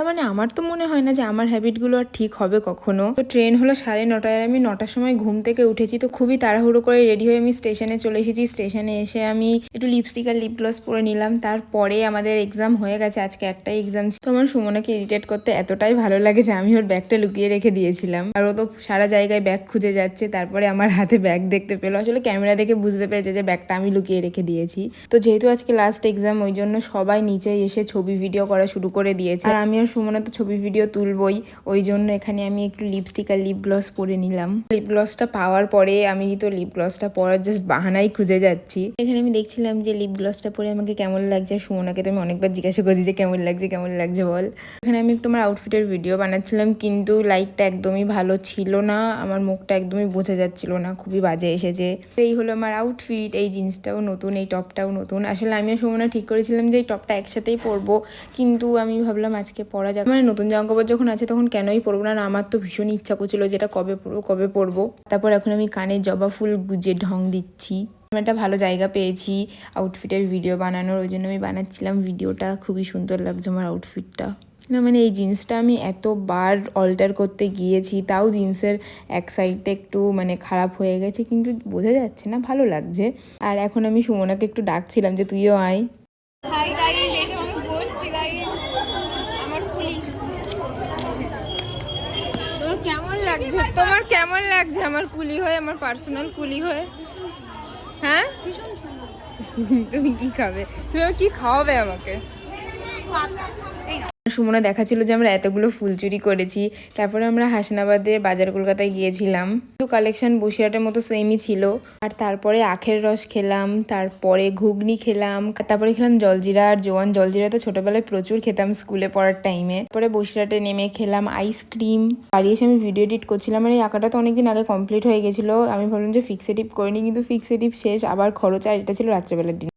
না মানে আমার তো মনে হয় না যে আমার হ্যাবিটগুলো আর ঠিক হবে কখনো। তো ট্রেন হলো 9:30 আর আমি 9টার সময় ঘুম থেকে উঠেছি। তো খুবই তাড়াহুড়ো করে রেডি হয়ে আমি স্টেশনে চলে এসেছি। স্টেশনে এসে আমি একটু লিপস্টিক আর লিপ গ্লস পরে নিলাম। তারপরে আমাদের এক্সাম হয়ে গেছে, আজকে একটাই এক্সাম ছিল। তো আমার সুমনাকে ইরিটেট করতে এতটাই ভালো লাগে যে আমি ওর ব্যাগটা লুকিয়ে রেখে দিয়েছিলাম, আর ও তো সারা জায়গায় ব্যাগ খুঁজে যাচ্ছে। তারপরে আমার হাতে ব্যাগ দেখতে পেলো, আসলে ক্যামেরা দেখে বুঝতে পেরেছে যে ব্যাগটা আমি লুকিয়ে রেখে দিয়েছি। তো যেহেতু আজকে লাস্ট এক্সাম, ওই জন্য সবাই নিচে এসে ছবি ভিডিও করা শুরু করে দিয়েছে। আর আমি আর সুমনা তো ছবি ভিডিও তুলবই, ওই জন্য এখানে আমি একটু লিপস্টিক আর লিপ গ্লস পরে নিলাম। লিপ গ্লসটা পাওয়ার পরে আমি তো লিপ গ্লসটা পরার জাস্ট বাহানাই খুঁজে যাচ্ছি। এখানে আমি দেখছিলাম যে লিপ গ্লসটা পরে আমাকে কেমন লাগছে। সুমনাকে তো আমি অনেকবার জিজ্ঞাসা করছি যে কেমন লাগছে বল। এখানে আমি একটু আমার আউটফিটের ভিডিও বানাচ্ছিলাম, কিন্তু লাইটটা একদমই ভালো ছিল না, আমার মুখটা একদমই বোঝা যাচ্ছিল না, খুবই বাজে এসেছে। এই হলো আমার আউটফিট। এই জিন্সটাও নতুন, এই টপটাও নতুন। আসলে আমিও সুমনা ঠিক করেছিলাম যে এই টপটা একসাথেই পরবো, কিন্তু আমি ভাবলাম আজকে পরা যাক, মানে নতুন জামা কাপড় যখন আছে তখন কেনই পরবো না। আমার তো ভীষণ ইচ্ছা করছিল যেটা কবে পরবো। তারপর এখন আমি কানে জবা ফুল গুজে ঢং দিচ্ছি। আমি একটা ভালো জায়গা পেয়েছি আউটফিটের ভিডিও বানানোর, ওই জন্য আমি বানাচ্ছিলাম ভিডিওটা। খুবই সুন্দর লাগছে আমার আউটফিটটা। না মানে এই জিন্সটা আমি এতবার অল্টার করতে গিয়েছি, তাও জিন্সের এক সাইডটা একটু মানে খারাপ হয়ে গেছে, কিন্তু বোঝা যাচ্ছে না, ভালো লাগছে। আর এখন আমি সুমনাকে একটু ডাকছিলাম যে তুইও আয়। হাই গাইস, এই আমি বলছি গাইস, আমার কুলি। তোর কেমন লাগছে? তোমার কেমন লাগছে আমার কুলি হয়ে, আমার পার্সোনাল কুলি হয়ে? হ্যাঁ, ভীষণ সুন্দর। তুমি কি খাবে? তুমি কি খাওয়াবে আমাকে? সুমনা দেখাচ্ছিল যে আমরা এতগুলো ফুল চুরি করেছি। তারপরে আমরা হাসনাবাদে বাজার কলকাতায় গিয়েছিলাম, তো কালেকশন বসিরহাটের মতো সেমই ছিল। আর তারপরে আখের রস খেলাম, তারপরে ঘুগনি খেলাম, তারপরে খেলাম জলজিরা আর জোয়ান। জলজিরা তো ছোটবেলায় প্রচুর খেতাম স্কুলে পড়ার টাইমে। তারপরে বসিরহাটে নেমে খেলাম আইসক্রিম। বাড়ি এসে আমি ভিডিও এডিট করছিলাম, আর এই আঁকাটা তো অনেকদিন আগে কমপ্লিট হয়ে গেছিলো। আমি ভাবলাম যে ফিক্স এডিট করিনি, কিন্তু ফিক্স এডিট শেষ, আবার খরচ। আর এটা ছিল রাত্রেবেলার দিন।